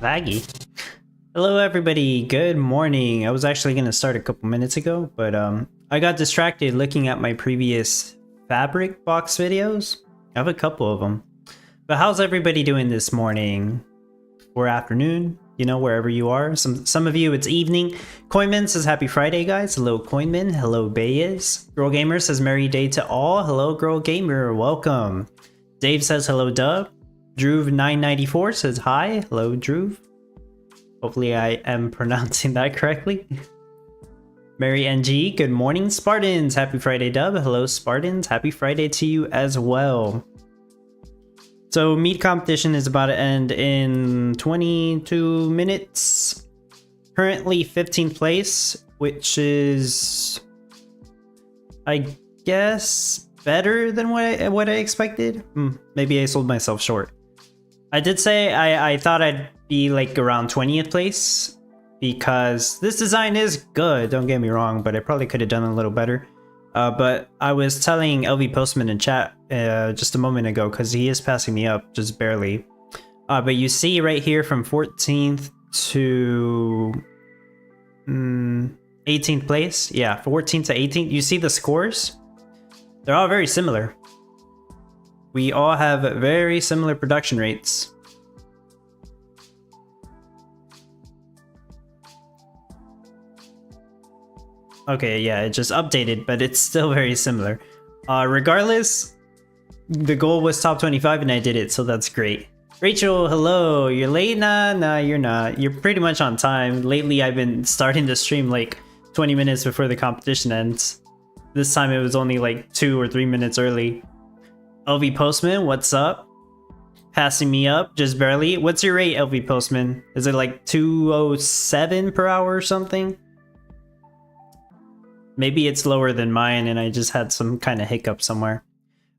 Laggy. Hello everybody, good morning. I was actually gonna start a couple minutes ago, but I got distracted looking at my previous fabric box videos. I have a couple of them. But how's everybody doing this morning? Or afternoon, you know, wherever you are. Some of you it's evening. Coinman says happy Friday, guys. Hello Coinman, hello Bayes. Girl Gamer says merry day to all. Hello Girl Gamer, welcome. Dave says hello Dub. Drew994 says hi. Hello Drew. Hopefully I am pronouncing that correctly. Mary NG, good morning Spartans. Happy Friday Dub. Hello Spartans. Happy Friday to you as well. So Mead competition is about to end in 22 minutes. Currently 15th place, which is, I guess, better than what I expected. Maybe I sold myself short. I did say I thought I'd be like around 20th place because this design is good, don't get me wrong, but I probably could have done a little better. But I was telling LV Postman in chat just a moment ago because he is passing me up just barely. But you see right here from 14th to 18th place. Yeah, 14th to 18th. You see the scores? They're all very similar. We all have very similar production rates. Okay, yeah, it just updated, but it's still very similar. Regardless, the goal was top 25 and I did it, so that's great. Rachel, hello. You're late? Nah, you're not. You're pretty much on time. Lately, I've been starting the stream like 20 minutes before the competition ends. This time it was only like 2 or 3 minutes early. LV Postman, what's up? Passing me up, just barely. What's your rate, LV Postman? Is it like 207 per hour or something? Maybe it's lower than mine and I just had some kind of hiccup somewhere.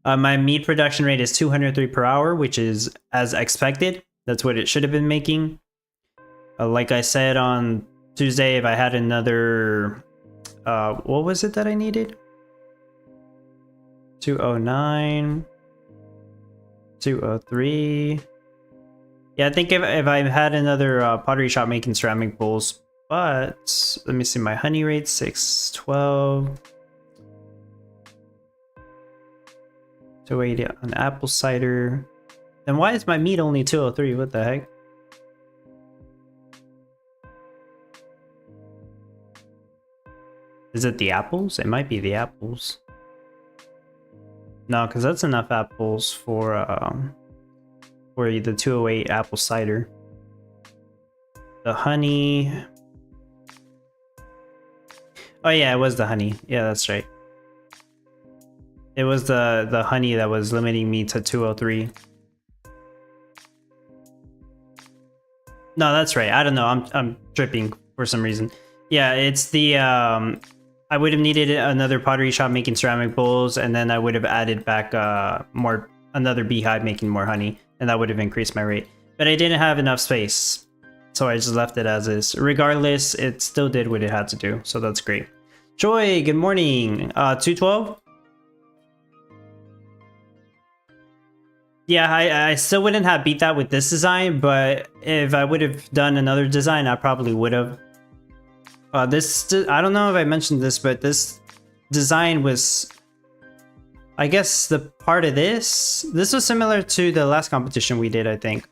My meat production rate is 203 per hour, which is as expected. That's what it should have been making. Like I said on Tuesday, if I had another... what was it that I needed? 209... 203... Yeah, I think if I had another pottery shop making ceramic bowls, but let me see my honey rate, 612. 280 on apple cider. Then why is my meat only 203? What the heck? Is it the apples? It might be the apples. No, because that's enough apples for the 208 apple cider. The honey. Oh yeah, it was the honey. Yeah, that's right. It was the honey that was limiting me to 203. No, that's right. I don't know. I'm tripping for some reason. Yeah, it's the I would have needed another pottery shop making ceramic bowls, and then I would have added back another beehive making more honey, and that would have increased my rate. But I didn't have enough space, so I just left it as is. Regardless, it still did what it had to do, so that's great. Joy, good morning. 212. Yeah, I still wouldn't have beat that with this design, but if I would have done another design, I probably would have. I don't know if I mentioned this, but this design was, I guess, the part of this. This was similar to the last competition we did, I think.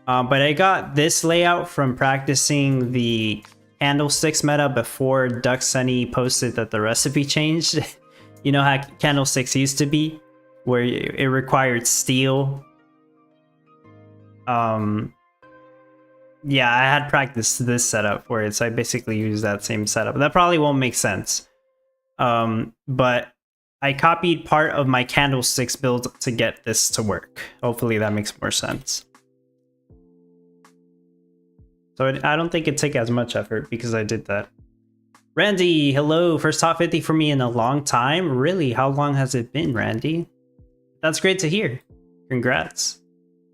But I got this layout from practicing the candlesticks meta before Duck Sunny posted that the recipe changed. You know how candlesticks used to be, where it required steel. Yeah, I had practiced this setup for it, so I basically used that same setup. That probably won't make sense. But I copied part of my candlesticks build to get this to work. Hopefully that makes more sense. So I don't think it took as much effort because I did that. Randy, hello. First top 50 for me in a long time. Really? How long has it been, Randy? That's great to hear. Congrats.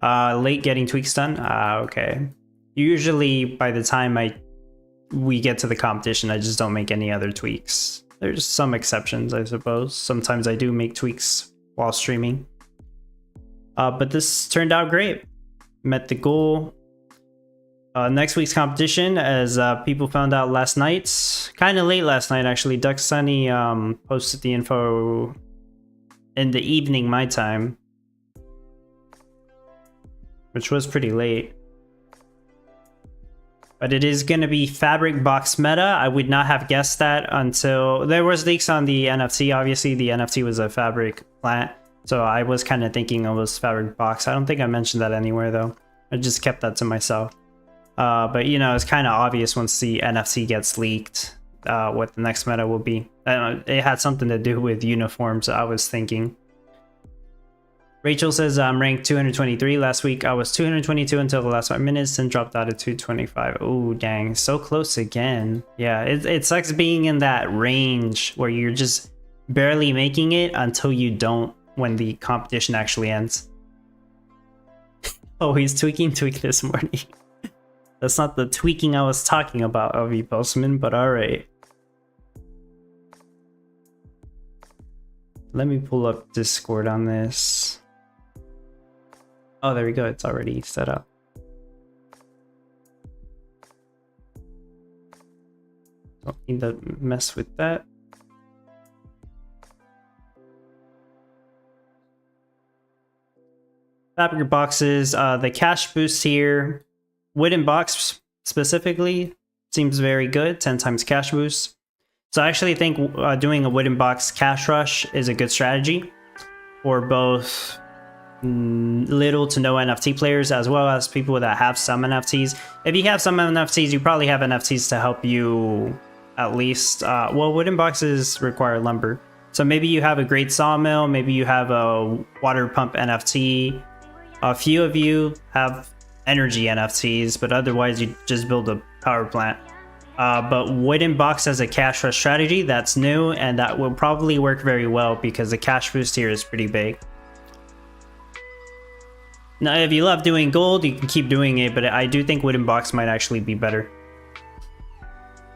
Late getting tweaks done? Okay. Usually by the time we get to the competition, I just don't make any other tweaks. There's some exceptions, I suppose. Sometimes I do make tweaks while streaming. But this turned out great. Met the goal. Next week's competition, as people found out last night, kind of late last night actually, Duck Sunny posted the info in the evening my time, which was pretty late. But it is going to be fabric box meta. I would not have guessed that until there was leaks on the NFT. Obviously, the NFT was a fabric plant, so I was kind of thinking it was fabric box. I don't think I mentioned that anywhere though. I just kept that to myself. But you know, it's kind of obvious once the NFT gets leaked what the next meta will be. It had something to do with uniforms, I was thinking. Rachel says I'm ranked 223. Last week I was 222 until the last 5 minutes, then dropped out of 225. Oh dang, so close again. Yeah, it sucks being in that range where you're just barely making it until you don't when the competition actually ends. Oh, he's tweak this morning. That's not the tweaking I was talking about, LV Postman, but alright. Let me pull up Discord on this. Oh, there we go. It's already set up. Don't need to mess with that. Fabric boxes, the cash boost here. Wooden box specifically seems very good. 10 times cash boost. So I actually think doing a wooden box cash rush is a good strategy for both little to no NFT players as well as people that have some NFTs. If you have some NFTs, you probably have NFTs to help you at least. Well, wooden boxes require lumber. So maybe you have a great sawmill, maybe you have a water pump NFT. A few of you have energy NFTs, but otherwise you just build a power plant. But wooden box as a cash rush strategy, that's new, and that will probably work very well because the cash boost here is pretty big. Now, if you love doing gold, you can keep doing it, but I do think wooden box might actually be better.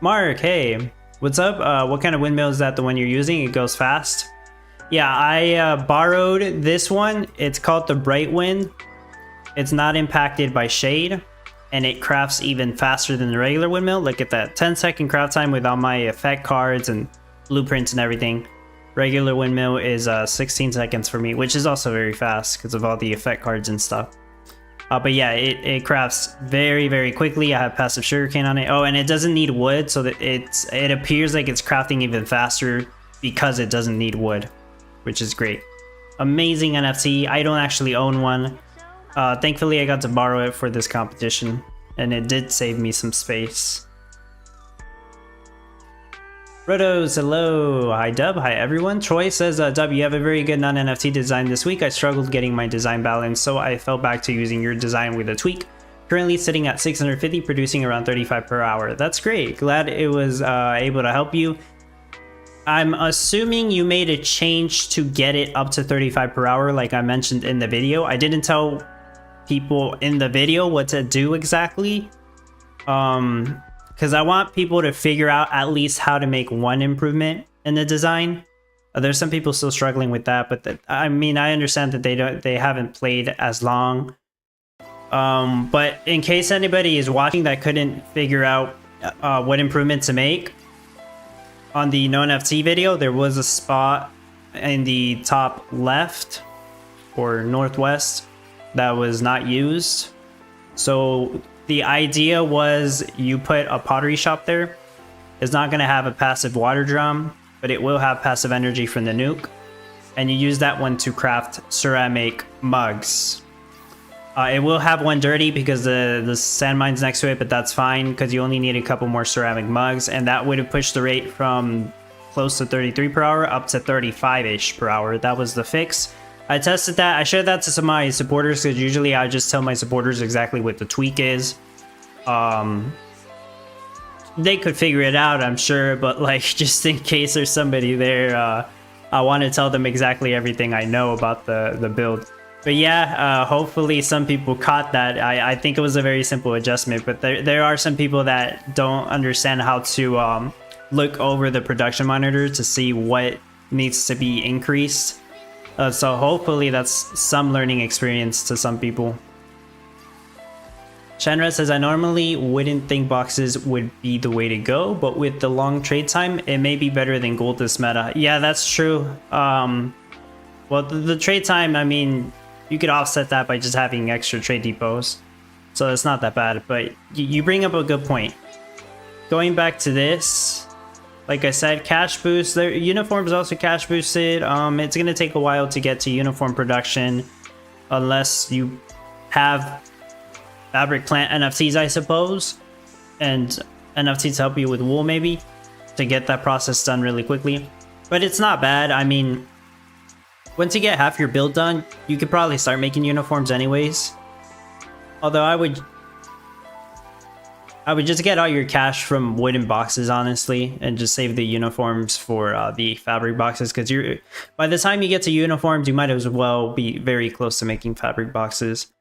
Mark, hey, what's up? What kind of windmill is that, the one you're using? It goes fast. Yeah, I borrowed this one. It's called the Bright Wind. It's not impacted by shade, and it crafts even faster than the regular windmill. Look at that, 10-second craft time with all my effect cards and blueprints and everything. Regular windmill is 16 seconds for me, which is also very fast because of all the effect cards and stuff. But yeah, it crafts very, very quickly. I have passive sugarcane on it. Oh, and it doesn't need wood, so that it appears like it's crafting even faster because it doesn't need wood, which is great. Amazing NFT. I don't actually own one. Thankfully, I got to borrow it for this competition, and it did save me some space. Rotos, hello. Hi, Dub. Hi, everyone. Troy says, Dub, you have a very good non-NFT design this week. I struggled getting my design balanced, so I fell back to using your design with a tweak. Currently sitting at 650, producing around 35 per hour. That's great. Glad it was able to help you. I'm assuming you made a change to get it up to 35 per hour, like I mentioned in the video. I didn't tell people in the video what to do exactly. Because I want people to figure out at least how to make one improvement in the design. There's some people still struggling with that, but I mean, I understand that they haven't played as long. But in case anybody is watching that couldn't figure out what improvement to make, on the no NFT video, there was a spot in the top left or northwest that was not used. So the idea was you put a pottery shop there. It's not going to have a passive water drum, but it will have passive energy from the nuke. And you use that one to craft ceramic mugs. It will have one dirty because the sand mine's next to it, but that's fine because you only need a couple more ceramic mugs, and that would have pushed the rate from close to 33 per hour up to 35-ish per hour. That was the fix. I tested that. I shared that to some of my supporters because usually I just tell my supporters exactly what the tweak is. They could figure it out, I'm sure, but like just in case there's somebody there, I want to tell them exactly everything I know about the build. But yeah, hopefully some people caught that. I think it was a very simple adjustment, but there are some people that don't understand how to look over the production monitor to see what needs to be increased. So hopefully that's some learning experience to some people. Shanra says, I normally wouldn't think boxes would be the way to go, but with the long trade time, it may be better than gold this meta. Yeah, that's true. Well, the trade time, I mean, you could offset that by just having extra trade depots. So it's not that bad, but you bring up a good point. Going back to this, like I said, cash boost. Their uniform is also cash boosted. It's going to take a while to get to uniform production unless you have fabric plant NFTs, I suppose, and NFTs to help you with wool maybe to get that process done really quickly. But it's not bad. I mean, once you get half your build done, you could probably start making uniforms anyways. Although I would just get all your cash from wooden boxes, honestly, and just save the uniforms for the fabric boxes, because by the time you get to uniforms, you might as well be very close to making fabric boxes.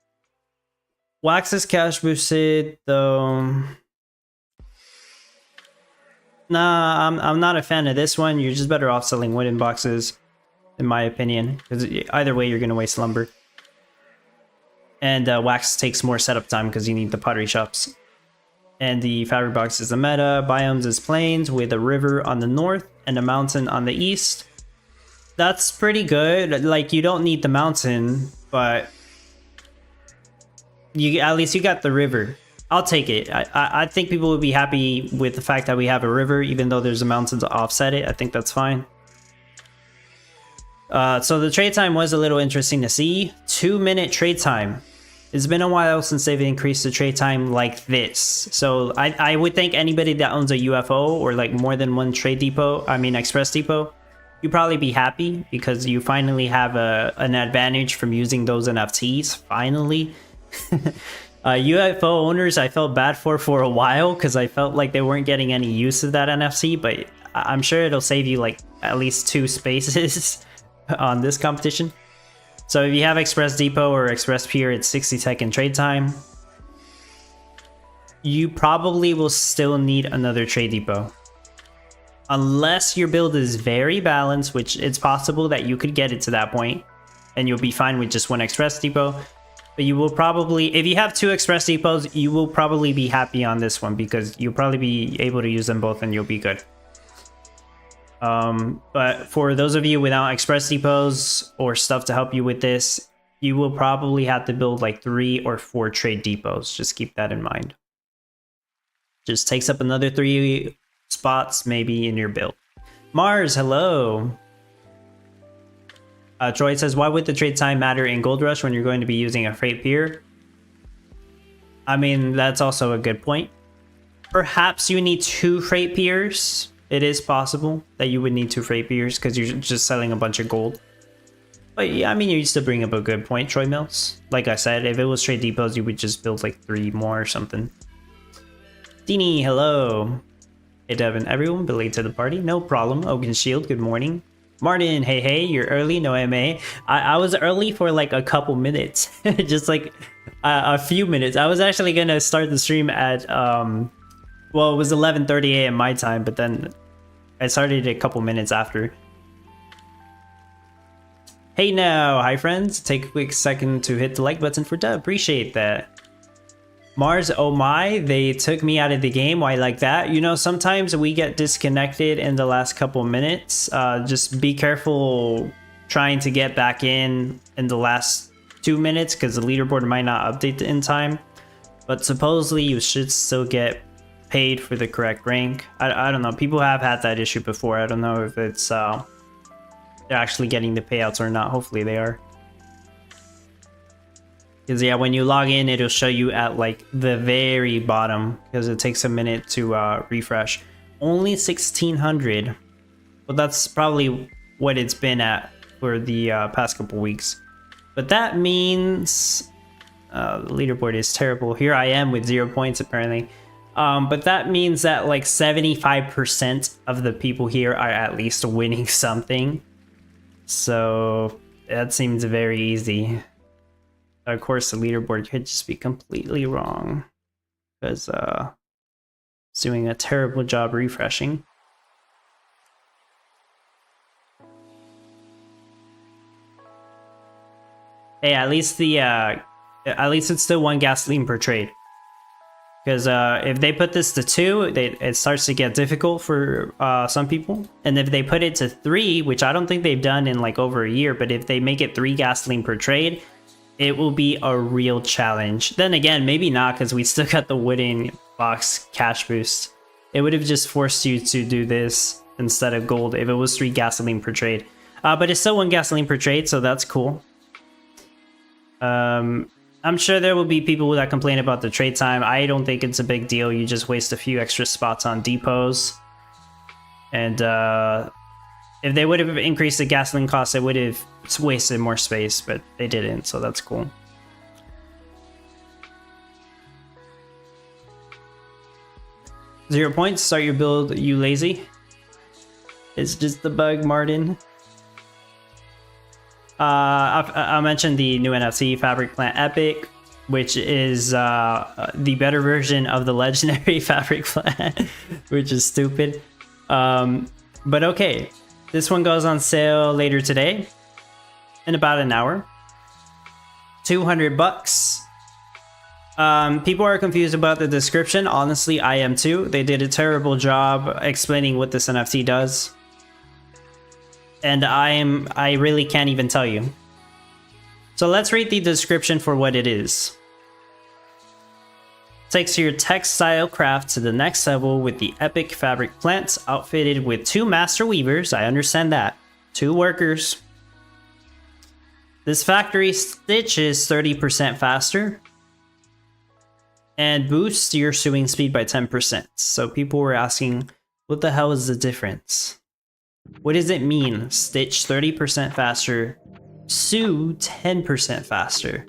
Wax is cash boosted, though. Nah, I'm not a fan of this one. You're just better off selling wooden boxes, in my opinion, because either way, you're going to waste lumber. And wax takes more setup time because you need the pottery shops. And the fabric box is the meta. Biomes is plains with a river on the north and a mountain on the east. That's pretty good. Like, you don't need the mountain, but at least you got the river. I'll take it. I think people would be happy with the fact that we have a river, even though there's a mountain to offset it. I think that's fine. So the trade time was a little interesting to see. 2-minute trade time. It's been a while since they've increased the trade time like this. So I would think anybody that owns a UFO or like more than one trade depot, I mean express depot, you'd probably be happy because you finally have an advantage from using those NFTs, finally. UFO owners I felt bad for a while because I felt like they weren't getting any use of that NFT, but I'm sure it'll save you like at least 2 spaces on this competition. So if you have Express Depot or Express Pier, it's 60-second trade time. You probably will still need another trade depot. Unless your build is very balanced, which it's possible that you could get it to that point, and you'll be fine with just one Express Depot. But you will probably, if you have 2 Express Depots, you will probably be happy on this one because you'll probably be able to use them both and you'll be good. But for those of you without express depots or stuff to help you with this, you will probably have to build like 3 or 4 trade depots. Just keep that in mind. Just takes up another 3 spots maybe in your build. Mars, hello. Troy says, why would the trade time matter in Gold Rush when you're going to be using a freight pier? I mean, that's also a good point. Perhaps you need 2 freight piers. It is possible that you would need 2 freight piers because you're just selling a bunch of gold. But yeah, I mean, you still bring up a good point, Troy Mills. Like I said, if it was trade depots, you would just build like 3 more or something. Dini, hello. Hey Devin, everyone belated to the party. No problem. Ogun Shield, good morning. Martin, hey, you're early, no MA. I was early for like a couple minutes. Just like a few minutes. I was actually gonna start the stream at well, it was 11:30 a.m. my time, but then I started a couple minutes after. Hey now, hi friends. Take a quick second to hit the like button for Dub. Appreciate that. Mars, oh my, they took me out of the game. Why like that? You know, sometimes we get disconnected in the last couple minutes. Just be careful trying to get back in the last 2 minutes because the leaderboard might not update in time. But supposedly you should still get paid for the correct rank. I don't know. People have had that issue before. I don't know if it's they're actually getting the payouts or not. Hopefully they are. Because yeah, when you log in, it'll show you at like the very bottom because it takes a minute to refresh. Only 1600. Well, that's probably what it's been at for the past couple weeks. But that means the leaderboard is terrible. Here I am with 0 points apparently. But that means that like 75% of the people here are at least winning something. So that seems very easy. Of course, the leaderboard could just be completely wrong because it's doing a terrible job refreshing. Hey, at least it's still 1 gasoline per trade. Because if they put this to 2, it starts to get difficult for some people. And if they put it to 3, which I don't think they've done in like over a year, but if they make it 3 gasoline per trade, it will be a real challenge. Then again, maybe not, because we still got the wooden box cash boost. It would have just forced you to do this instead of gold if it was 3 gasoline per trade. But it's still 1 gasoline per trade, so that's cool. I'm sure there will be people that complain about the trade time. I don't think it's a big deal. You just waste a few extra spots on depots. And if they would have increased the gasoline cost, it would have wasted more space, but they didn't, so that's cool. Zero points. Start your build, you lazy. It's just the bug, Martin. I mentioned the new NFT, Fabric Plant Epic, which is the better version of the legendary Fabric Plant, which is stupid. But okay, this one goes on sale later today, in about an hour. 200 bucks. People are confused about the description. Honestly, I am too. They did a terrible job explaining what this NFT does. And I really can't even tell you. So let's read the description for what it is. Takes your textile craft to the next level with the epic fabric plants, outfitted with 2 master weavers. I understand that. 2 workers. This factory stitches 30% faster and boosts your sewing speed by 10%. So people were asking, what the hell is the difference? What does it mean? Stitch 30% faster, sew 10% faster.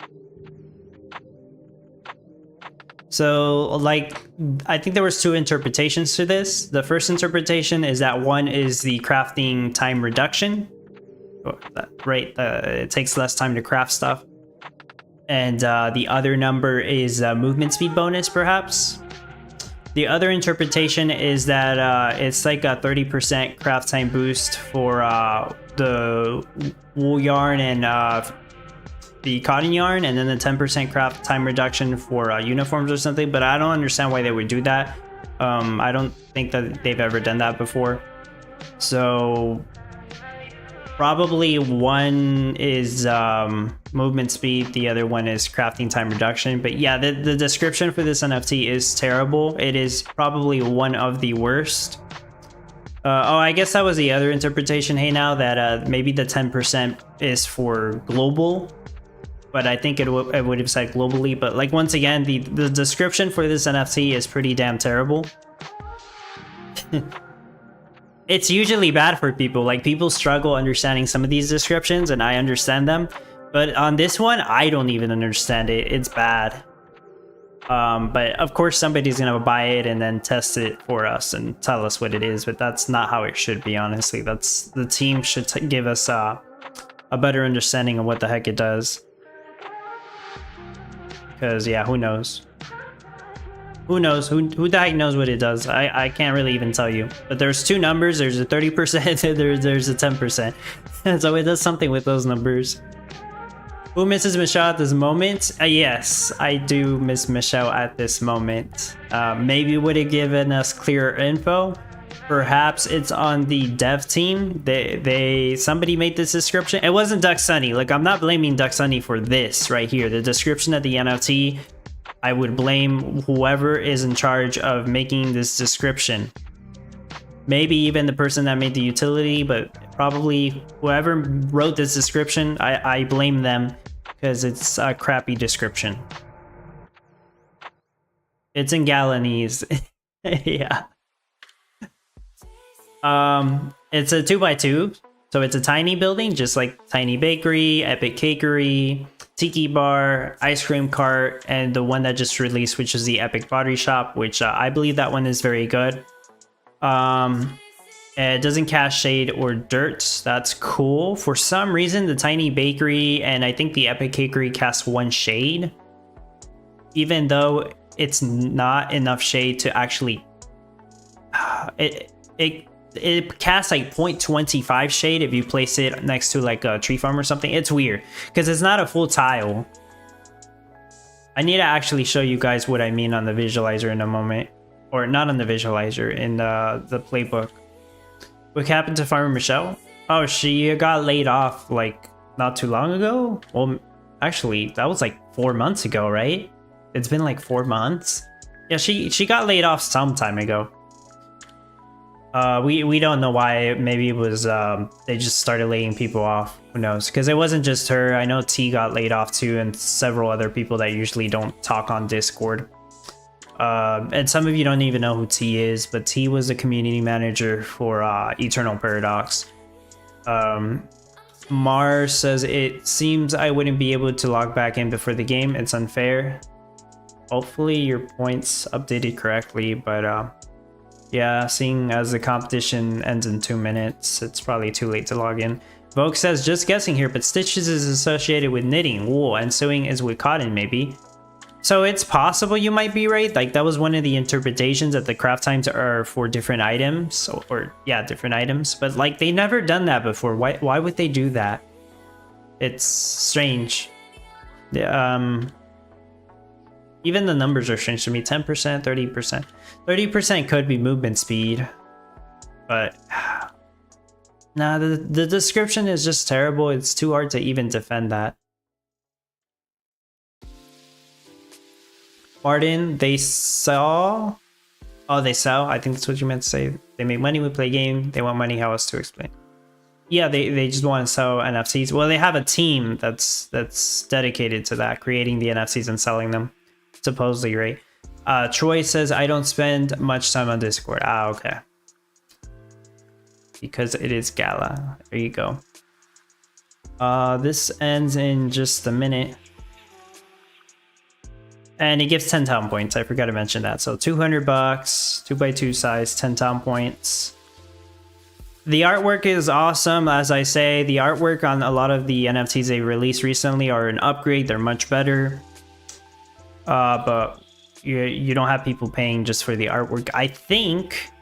So, like, I think there was 2 interpretations to this. The first interpretation is that one is the crafting time reduction. Right, it takes less time to craft stuff. And the other number is movement speed bonus, perhaps. The other interpretation is that it's like a 30% craft time boost for the wool yarn and the cotton yarn, and then the 10% craft time reduction for uniforms or something, but I don't understand why they would do that. I don't think that they've ever done that before. So probably one is movement speed, the other one is crafting time reduction. But yeah, the description for this NFT is terrible. It is probably one of the worst. Oh, I guess that was the other interpretation, hey now, that maybe the 10% is for global. But I think it would have said globally. But like, once again, the description for this NFT is pretty damn terrible. It's usually bad for people. Like, people struggle understanding some of these descriptions, and I understand them. But on this one, I don't even understand it. It's bad. But of course, somebody's gonna buy it and then test it for us and tell us what it is. But that's not how it should be, honestly. That's the team should give us a better understanding of what the heck it does. Because yeah, who knows? Who knows? Who the heck knows what it does? I can't really even tell you. But there's 2 numbers. There's a 30% and there's a 10%. So it does something with those numbers. Who misses Michelle at this moment? Yes, I do miss Michelle at this moment. Maybe would have given us clearer info. Perhaps it's on the dev team. Somebody made this description. It wasn't Duck Sunny. Like, I'm not blaming Duck Sunny for this right here. The description of the NFT, I would blame whoever is in charge of making this description. Maybe even the person that made the utility, but probably whoever wrote this description, I blame them, because it's a crappy description. It's in Galanese. Yeah. It's a 2x2, so it's a tiny building, just like Tiny Bakery, Epic Cakery, Tiki Bar, Ice Cream Cart, and the one that just released, which is the Epic Pottery Shop, which I believe that one is very good. It doesn't cast shade or dirt. That's cool. For some reason, the Tiny Bakery and I think the Epic Cakery cast 1 shade, even though it's not enough shade to actually it casts like 0.25 shade if you place it next to like a tree farm or something. It's weird because it's not a full tile. I need to actually show you guys what I mean on the visualizer in a moment. Or not on the visualizer, in the playbook. What happened to Farmer Michelle? Oh, she got laid off like not too long ago? Well, actually, that was like 4 months ago, right? It's been like 4 months. Yeah, she got laid off some time ago. We don't know why. Maybe it was they just started laying people off. Who knows? Because it wasn't just her. I know T got laid off too, and several other people that usually don't talk on Discord. And some of you don't even know who T is, but T was a community manager for Eternal Paradox. Mars says, it seems I wouldn't be able to log back in before the game. It's unfair. Hopefully your points updated correctly, but yeah, seeing as the competition ends in 2 minutes, it's probably too late to log in. Vogue says, just guessing here, but stitches is associated with knitting, wool, and sewing is with cotton, maybe. So it's possible you might be right. Like that was one of the interpretations that the craft times are for different items, or yeah, different items. But like they never done that before. Why would they do that? It's strange. Even the numbers are strange to me. 10%, 30%. 30% could be movement speed, but nah, the description is just terrible. It's too hard to even defend that. Martin, they sell. Oh, they sell. I think that's what you meant to say. They make money, we play game. They want money. How else to explain? Yeah, they just want to sell NFTs. Well, they have a team that's dedicated to that, creating the NFTs and selling them. Supposedly, right? Troy says, I don't spend much time on Discord. Ah, okay. Because it is Gala. There you go. This ends in just a minute. And it gives 10 town points. I forgot to mention that. So $200, 2x2 size, 10 town points. The artwork is awesome. As I say, the artwork on a lot of the NFTs they released recently are an upgrade. They're much better. But you don't have people paying just for the artwork. I think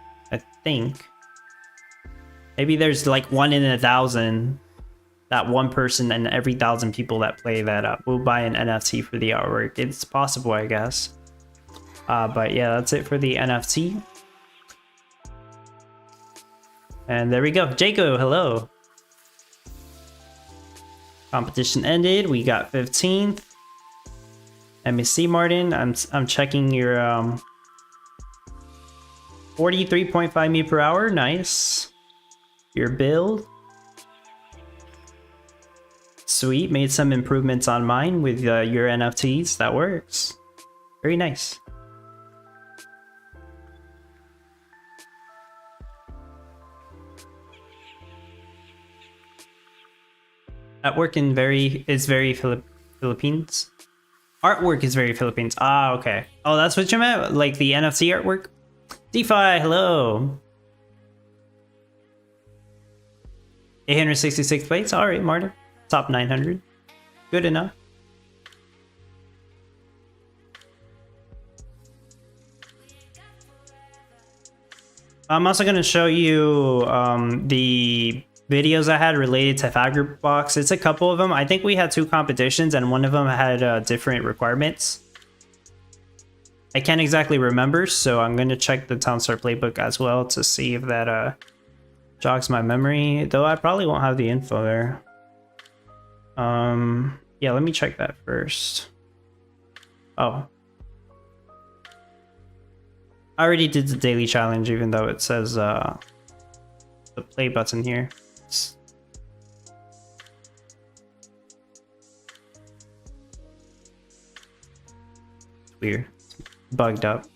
maybe there's like 1 in 1,000, that one person and every 1,000 people that play that will buy an NFT for the artwork. It's possible, I guess. But yeah, that's it for the NFT. And there we go. Jaco, hello. Competition ended. We got 15th. Let me see, Martin. I'm checking your 43.5 meters per hour. Nice. Your build. Sweet. Made some improvements on mine with your NFTs. That works. Very nice. Artwork is very Philippines. Artwork is very Philippines. Ah, okay. Oh, that's what you meant? Like the NFC artwork? DeFi, hello. 866 plates. All right, Martin. Top 900. Good enough. I'm also going to show you the videos I had related to Fabric Box. It's a couple of them. I think we had 2 competitions and one of them had different requirements. I can't exactly remember, so I'm going to check the Townstar playbook as well to see if that jogs my memory, though I probably won't have the info there. Yeah, let me check that first. Oh. I already did the daily challenge, even though it says the play button here. It's weird. It's bugged up.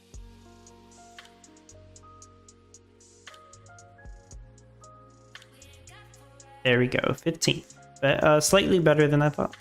There we go, 15th. But, slightly better than I thought.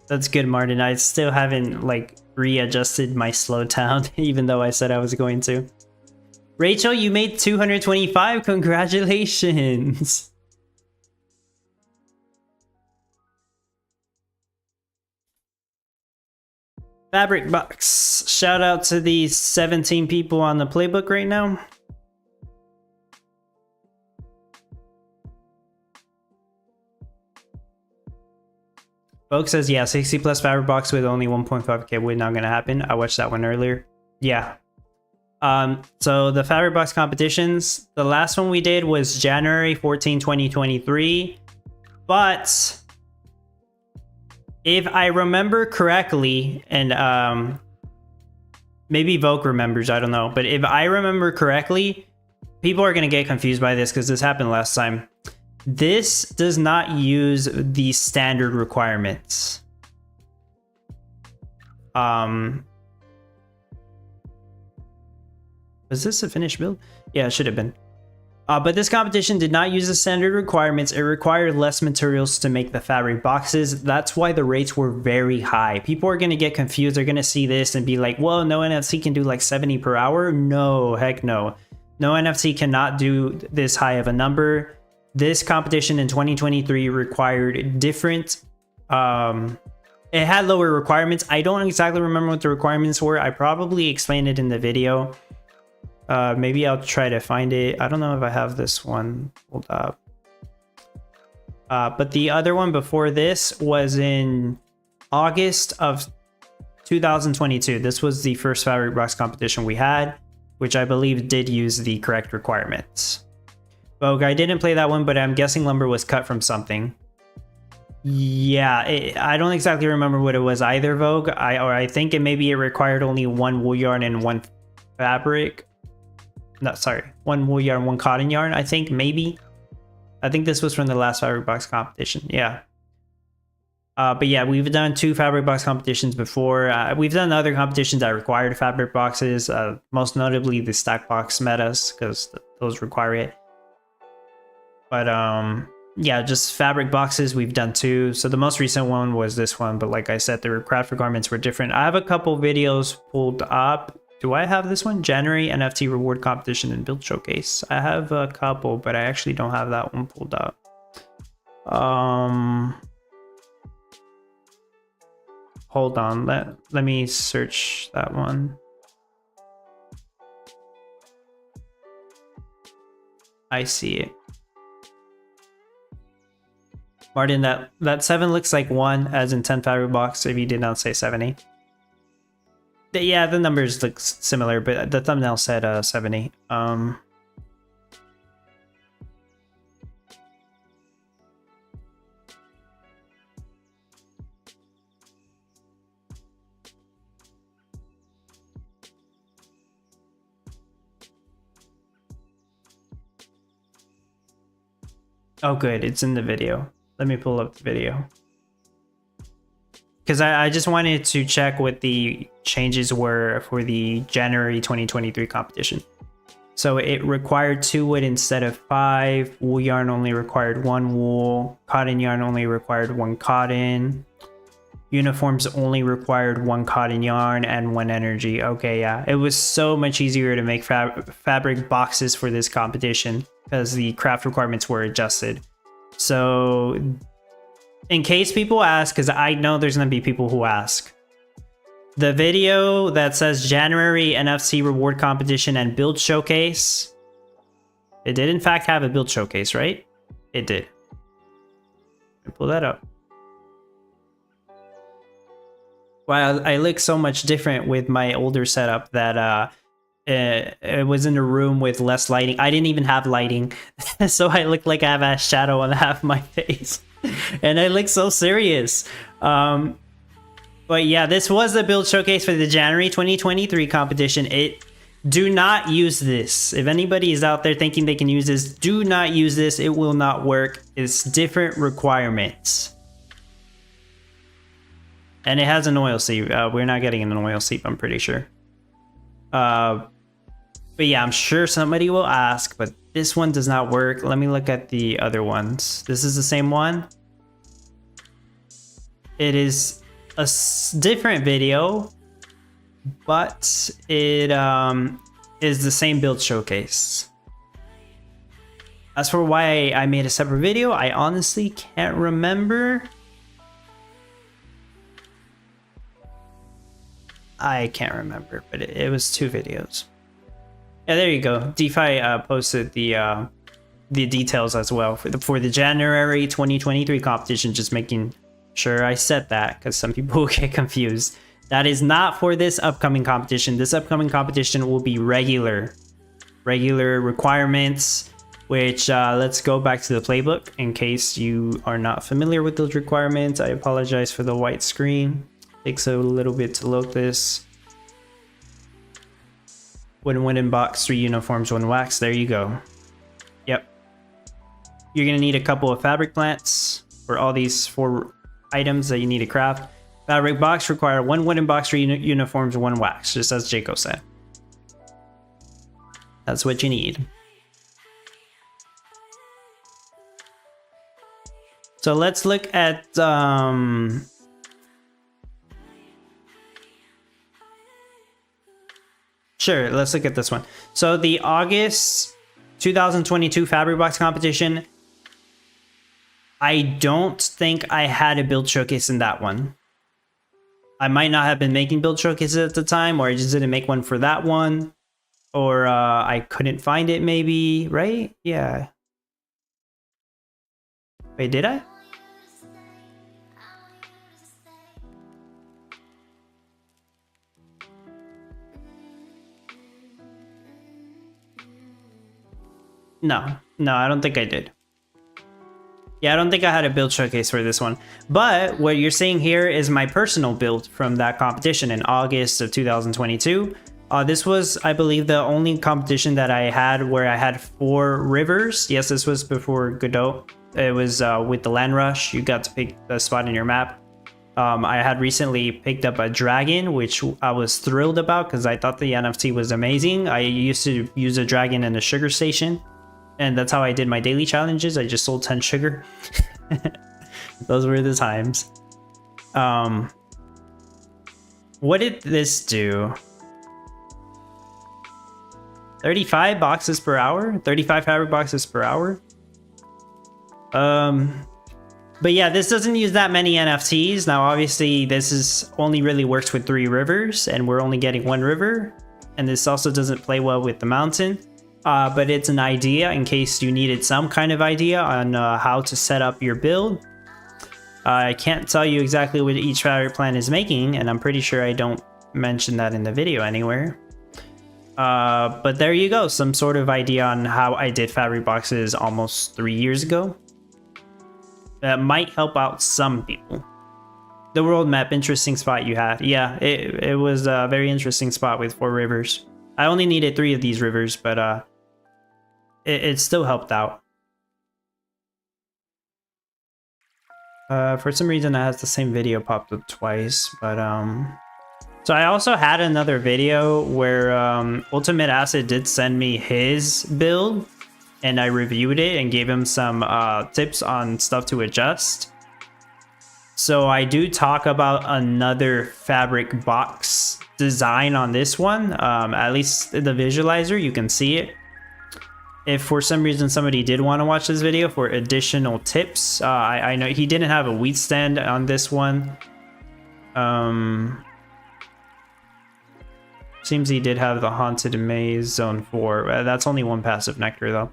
That's good, Martin. I still haven't like readjusted my slow down, even though I said I was going to. Rachel, you made 225. Congratulations. Fabric box. Shout out to the 17 people on the playbook right now. Folks says, yeah, 60 plus fabric box with only 1.5k wood not gonna happen. I watched that one earlier. Yeah. So the fabric box competitions, the last one we did was January 14, 2023. But if I remember correctly, and maybe Vogue remembers, I don't know. But if I remember correctly, people are gonna get confused by this because this happened last time. This does not use the standard requirements. Was this a finished build? Yeah, it should have been. But this competition did not use the standard requirements. It required less materials to make the fabric boxes. That's why the rates were very high. People are going to get confused. They're going to see this and be like, well, no NFC can do like 70 per hour. No, heck no. No NFC cannot do this high of a number. This competition in 2023 required different, it had lower requirements. I don't exactly remember what the requirements were. I probably explained it in the video. Maybe I'll try to find it. I don't know if I have this one pulled up. But the other one before this was in August of 2022. This was the first fabric box competition we had, which I believe did use the correct requirements. Vogue, I didn't play that one, but I'm guessing lumber was cut from something. Yeah, I don't exactly remember what it was either, Vogue. I think it required only one wool yarn and one fabric. No, sorry, one wool yarn, one cotton yarn. I think maybe. I think this was from the last fabric box competition. Yeah. But yeah, we've done 2 fabric box competitions before. We've done other competitions that required fabric boxes. Most notably the stack box metas, because those require it. But yeah, just fabric boxes we've done 2. So the most recent one was this one, but like I said, the craft requirements were different. I have a couple videos pulled up. Do I have this one? January NFT reward competition and build showcase. I have a couple, but I actually don't have that one pulled up. Hold on, let me search that one. I see it. Martin, that 7 looks like 1 as in 10 fabric box if you did not say 70. Yeah, the numbers look similar, but the thumbnail said 70. Oh good, it's in the video. Let me pull up the video. Because I just wanted to check what the changes were for the January 2023 competition. So it required 2 wood instead of 5. Wool yarn only required 1 wool. Cotton yarn only required 1 cotton. Uniforms only required 1 cotton yarn and 1 energy. Okay, yeah. It was so much easier to make fabric boxes for this competition because the craft requirements were adjusted. So in case people ask, because I know there's going to be people who ask, the video that says January NFC reward competition and build showcase, it did in fact have a build showcase, right? It did. Let me pull that up. Wow, I look so much different with my older setup that it was in a room with less lighting. I didn't even have lighting, so I look like I have a shadow on half my face. And I look so serious. But yeah, this was the build showcase for the January 2023 competition. Do not use this. If anybody is out there thinking they can use this, do not use this. It will not work. It's different requirements. And it has an oil seep. We're not getting an oil seep, I'm pretty sure. But yeah, I'm sure somebody will ask, but this one does not work. Let me look at the other ones. This is the same one. It is different video, but it is the same build showcase. As for why I made a separate video, I honestly can't remember. I can't remember, but it was 2 videos. Yeah, there you go. DeFi posted the details as well for the January 2023 competition. Just making sure I said that because some people will get confused. That is not for this upcoming competition. This upcoming competition will be regular requirements. Which let's go back to the playbook in case you are not familiar with those requirements. I apologize for the white screen. Takes a little bit to load this. Wooden box, 3 uniforms, 1 wax. There you go. Yep. You're gonna need a couple of fabric plants for all these 4 items that you need to craft. Fabric box require 1 wooden box, 3 uniforms, 1 wax, just as Jaco said. That's what you need. So let's look at sure, let's look at this one. So the August 2022 Fabric Box competition, I don't think I had a build showcase in that one. I might not have been making build showcases at the time, or I just didn't make one for that one, or I couldn't find it maybe, right? Yeah. Wait, did I? No, I don't think I did. Yeah, I don't think I had a build showcase for this one. But what you're seeing here is my personal build from that competition in August of 2022. This was, I believe, the only competition that I had where I had 4 rivers. Yes, this was before Godot. It was with the land rush. You got to pick the spot in your map. I had recently picked up a dragon, which I was thrilled about because I thought the NFT was amazing. I used to use a dragon in a sugar station. And that's how I did my daily challenges. I just sold 10 sugar. Those were the times. What did this do? 35 boxes per hour? 35 fabric boxes per hour? But yeah, this doesn't use that many NFTs. Now, obviously, this is only really works with 3 rivers, and we're only getting 1 river. And this also doesn't play well with the mountain. But it's an idea in case you needed some kind of idea on how to set up your build. I can't tell you exactly what each fabric plant is making, and I'm pretty sure I don't mention that in the video anywhere. But there you go, some sort of idea on how I did fabric boxes almost 3 years ago. That might help out some people. The world map, interesting spot you had. Yeah, it was a very interesting spot with 4 rivers. I only needed 3 of these rivers, but it still helped out. For some reason, it has the same video popped up twice, but so I also had another video where Ultimate Acid did send me his build, and I reviewed it and gave him some tips on stuff to adjust. So I do talk about another fabric box design on this one. At least in the visualizer, you can see it. If for some reason somebody did want to watch this video for additional tips, I know he didn't have a wheat stand on this one. Seems he did have the Haunted Maze Zone 4. That's only 1 passive nectar though.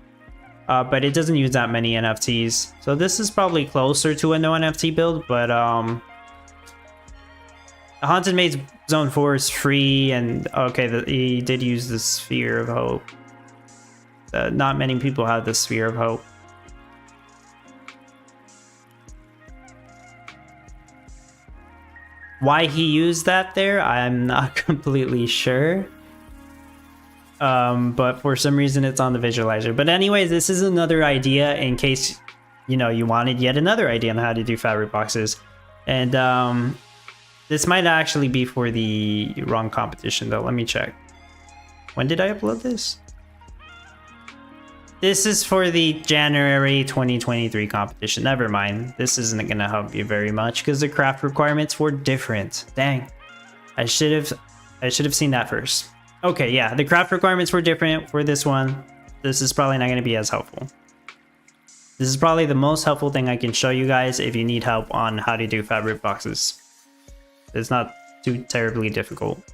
But it doesn't use that many NFTs. So this is probably closer to a no NFT build, but the Haunted Maze Zone 4 is free, and okay, he did use the Sphere of Hope. Not many people have the Sphere of Hope. Why he used that there, I'm not completely sure. But for some reason it's on the visualizer. But anyways, this is another idea in case, you know, you wanted yet another idea on how to do fabric boxes. And this might actually be for the wrong competition though. Let me check. When did I upload this? This is for the January 2023 competition. Never mind. This isn't gonna help you very much because the craft requirements were different. Dang. I should have seen that first. Okay, yeah, the craft requirements were different for this one. This is probably not gonna be as helpful. This is probably the most helpful thing I can show you guys if you need help on how to do fabric boxes. It's not too terribly difficult.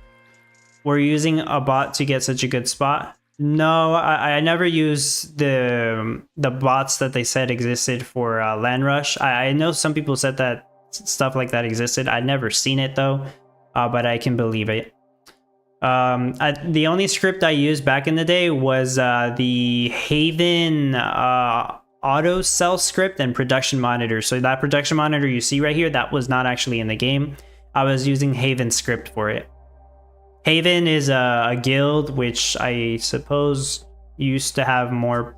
We're using a bot to get such a good spot. No, I never used the bots that they said existed for Land Rush. I know some people said that stuff like that existed. I'd never seen it though, but I can believe it. The only script I used back in the day was the Haven auto cell script and production monitor. So that production monitor you see right here, that was not actually in the game. I was using Haven script for it. Haven is a guild which I suppose used to have more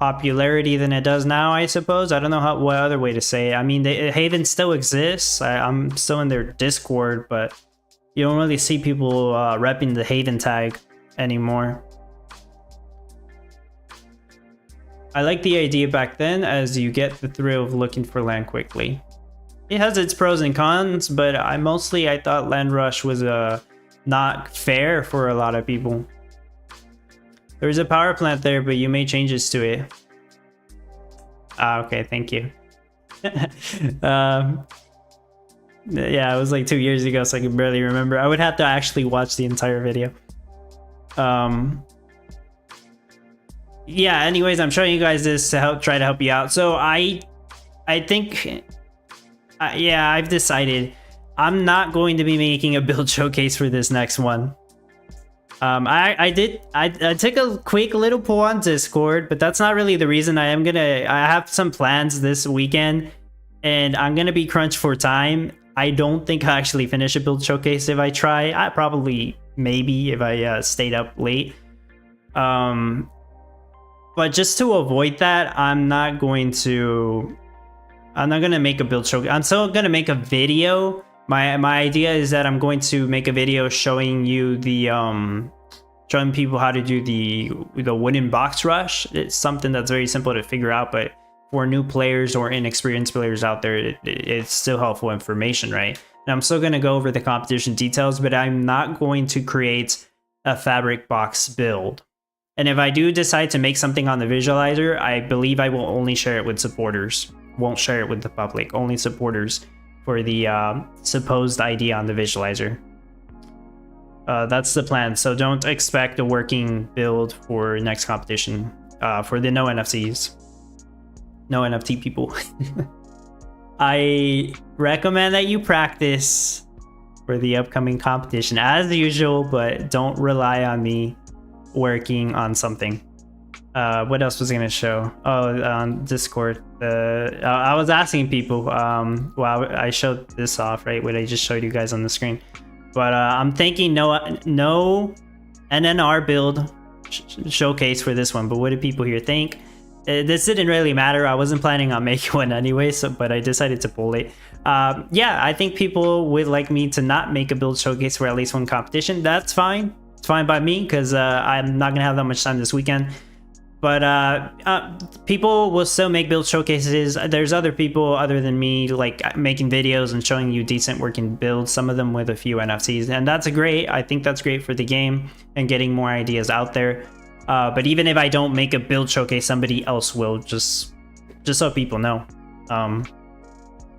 popularity than it does now, I suppose. I don't know what other way to say it. I mean, Haven still exists. I'm still in their Discord, but you don't really see people repping the Haven tag anymore. I like the idea back then, as you get the thrill of looking for land quickly. It has its pros and cons, but I thought Land Rush was not fair for a lot of people. There's a power plant there, but you made changes to it. Okay, thank you. Yeah, it was like 2 years ago, so I can barely remember. I would have to actually watch the entire video. Yeah, anyways, I'm showing you guys this to try to help you out. So I think... yeah, I've decided I'm not going to be making a build showcase for this next one. I took a quick little poll on Discord, but that's not really the reason. I have some plans this weekend and I'm gonna be crunched for time. I don't think I'll actually finish a build showcase if I try. I probably, maybe, if I stayed up late. But just to avoid that, I'm not gonna make a build showcase. I'm still gonna make a video. My idea is that I'm going to make a video showing you the showing people how to do the wooden box rush. It's something that's very simple to figure out, but for new players or inexperienced players out there, it's still helpful information, right? And I'm still gonna go over the competition details, but I'm not going to create a fabric box build. And if I do decide to make something on the visualizer, I believe I will only share it with supporters. Won't share it with the public, only supporters for the supposed ID on the visualizer. That's the plan, so don't expect a working build for next competition for the no NFTs. No NFT people. I recommend that you practice for the upcoming competition as usual, but don't rely on me working on something. What else was I gonna show? Oh, on Discord. I was asking people. Well, I showed this off, right? What I just showed you guys on the screen. But I'm thinking no NNR build showcase for this one. But what did people here think? This didn't really matter. I wasn't planning on making one anyway, but I decided to pull it. Yeah, I think people would like me to not make a build showcase for at least one competition. That's fine. It's fine by me because I'm not gonna have that much time this weekend. But people will still make build showcases. There's other people other than me like making videos and showing you decent working builds, some of them with a few NFTs, and that's great. I think that's great for the game and getting more ideas out there. But even if I don't make a build showcase, somebody else will, just so people know.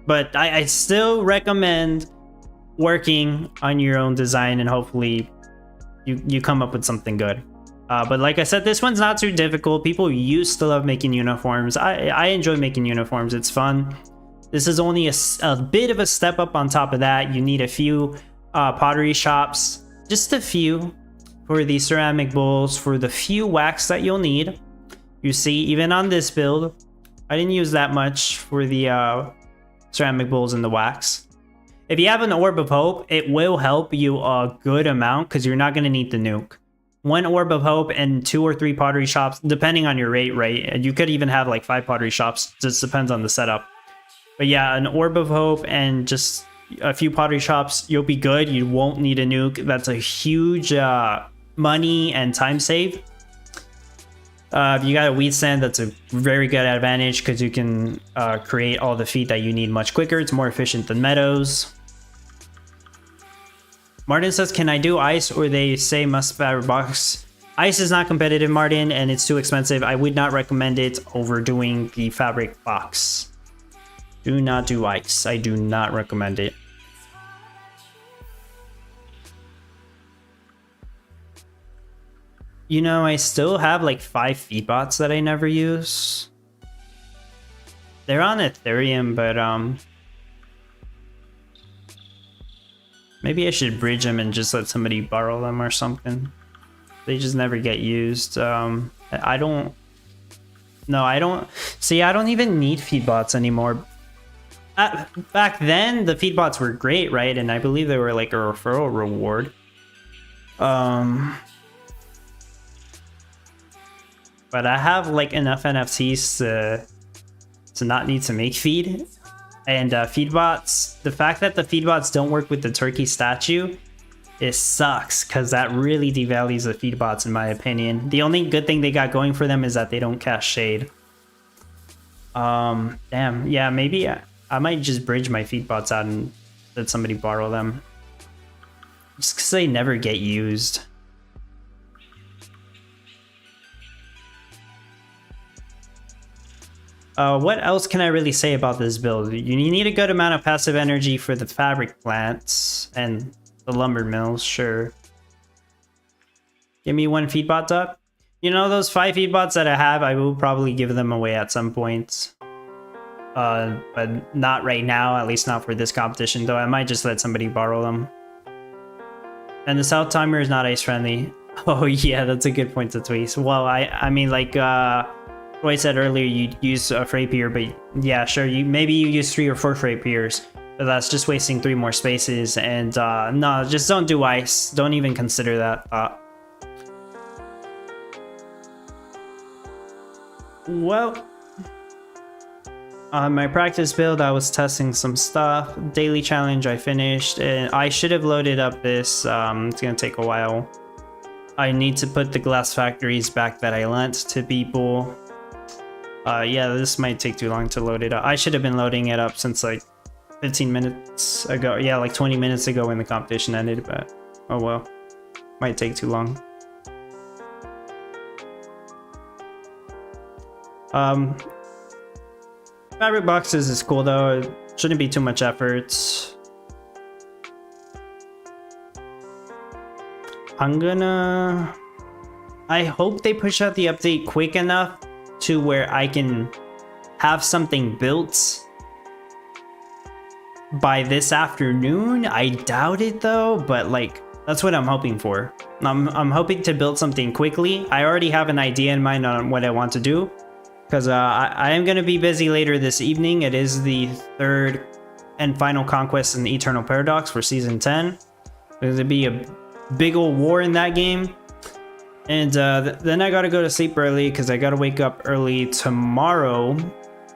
But I still recommend working on your own design and hopefully you come up with something good. But like I said, this one's not too difficult. People used to love making uniforms. I enjoy making uniforms. It's fun. This is only a bit of a step up on top of that. You need a few pottery shops, just a few, for the ceramic bowls, for the few wax that you'll need. You see, even on this build, I didn't use that much for the ceramic bowls and the wax. If you have an Orb of Hope, it will help you a good amount because you're not going to need the nuke. 1 Orb of Hope and 2 or 3 pottery shops, depending on your rate, right? And you could even have like 5 pottery shops, just depends on the setup. But yeah, an Orb of Hope and just a few pottery shops, you'll be good. You won't need a nuke. That's a huge money and time saved. You got a wheat stand, that's a very good advantage because you can create all the feed that you need much quicker. It's more efficient than meadows. Martin says, can I do ice, or they say must fabric box? Ice is not competitive, Martin, and it's too expensive. I would not recommend it over doing the fabric box. Do not do ice. I do not recommend it. You know, I still have like 5 feed bots that I never use. They're on Ethereum, but maybe I should bridge them and just let somebody borrow them or something. They just never get used. I don't even need feed bots anymore. Back then, the feed bots were great, right? And I believe they were like a referral reward. But I have like enough NFTs to not need to make feed. And feed bots, the fact that the feed bots don't work with the turkey statue, it sucks, because that really devalues the feed bots in my opinion. The only good thing they got going for them is that they don't cast shade. Damn, yeah, maybe I might just bridge my feed bots out and let somebody borrow them. Just because they never get used. What else can I really say about this build? You need a good amount of passive energy for the fabric plants and the lumber mills, sure. Give me 1 feedbot up. You know, those 5 feedbots that I have, I will probably give them away at some point. But not right now, at least not for this competition, though I might just let somebody borrow them. And the south timer is not ice friendly. Oh yeah, that's a good point to tweet. Well, I mean, like Roy said earlier, you'd use a Frappier, but yeah, sure, maybe you use 3 or 4 Frappiers, but that's just wasting 3 more spaces. And no, just don't do ice. Don't even consider that. Well, on my practice build, I was testing some stuff. Daily challenge I finished, and I should have loaded up this. It's gonna take a while. I need to put the glass factories back that I lent to people. Yeah, this might take too long to load it up. I should have been loading it up since like 15 minutes ago. Yeah, like 20 minutes ago when the competition ended, but oh well. Might take too long. Fabric boxes is cool though. It shouldn't be too much effort. I hope they push out the update quick enough to where I can have something built by this afternoon. I doubt it though, but like that's what I'm hoping for. I'm hoping to build something quickly. I already have an idea in mind on what I want to do, because I am going to be busy later this evening. It is the 3rd and final conquest in the Eternal Paradox for Season 10. There's going to be a big old war in that game. And then I gotta go to sleep early because I gotta wake up early tomorrow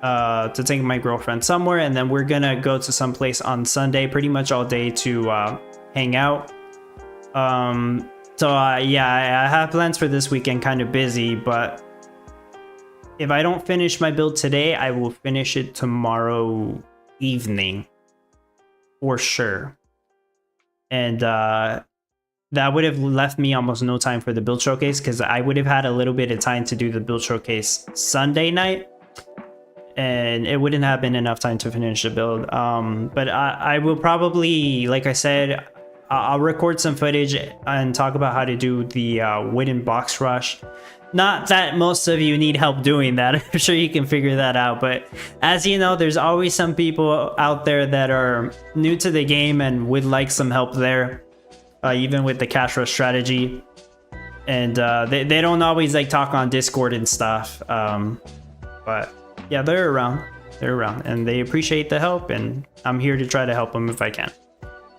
to take my girlfriend somewhere, and then we're gonna go to some place on Sunday pretty much all day to hang out. Yeah, I have plans for this weekend, kind of busy, but if I don't finish my build today, I will finish it tomorrow evening for sure. And that would have left me almost no time for the build showcase, because I would have had a little bit of time to do the build showcase Sunday night, and it wouldn't have been enough time to finish the build. But I will probably, like I said, I'll record some footage and talk about how to do the wooden box rush. Not that most of you need help doing that. I'm sure you can figure that out. But as you know, there's always some people out there that are new to the game and would like some help there. Even with the cash rush strategy, and they don't always like talk on Discord and stuff, but yeah, they're around, and they appreciate the help, and I'm here to try to help them if I can.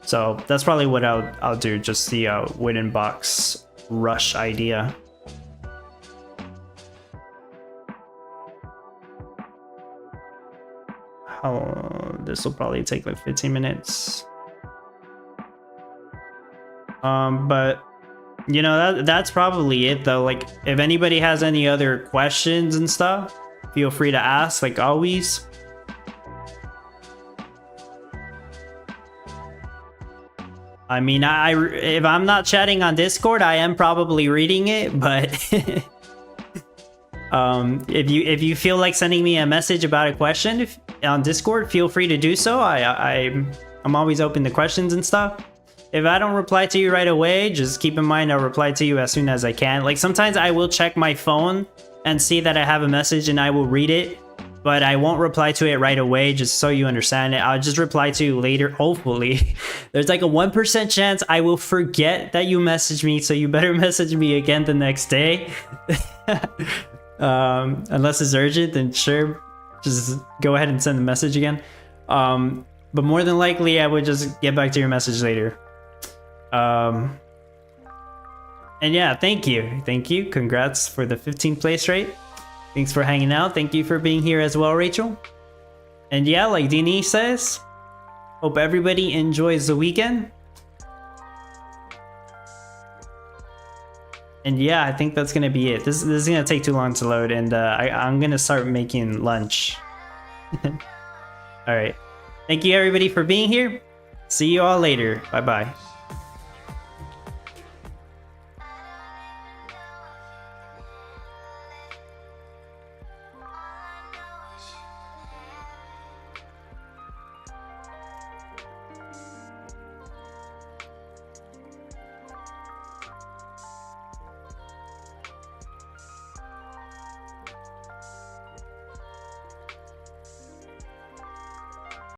So that's probably what I'll do, just the wooden box rush idea. This will probably take like 15 minutes. But you know, that's probably it though. Like, if anybody has any other questions and stuff, feel free to ask, like always. I mean, if I'm not chatting on Discord, I am probably reading it, but if you feel like sending me a message about a question on Discord, feel free to do so. I'm always open to questions and stuff. If I don't reply to you right away, just keep in mind I'll reply to you as soon as I can. Like, sometimes I will check my phone and see that I have a message and I will read it, but I won't reply to it right away, just so you understand it. I'll just reply to you later, hopefully. There's like a 1% chance I will forget that you messaged me, so you better message me again the next day. Unless it's urgent, then sure, just go ahead and send the message again. But more than likely, I would just get back to your message later. And yeah, thank you. Congrats for the 15th place rate. Thanks for hanging out. Thank you for being here as well, Rachel. And yeah, like Dini says, hope everybody enjoys the weekend. And yeah, I think that's gonna be it. This is gonna take too long to load, and I'm gonna start making lunch. All right. Thank you everybody for being here. See you all later. Bye bye.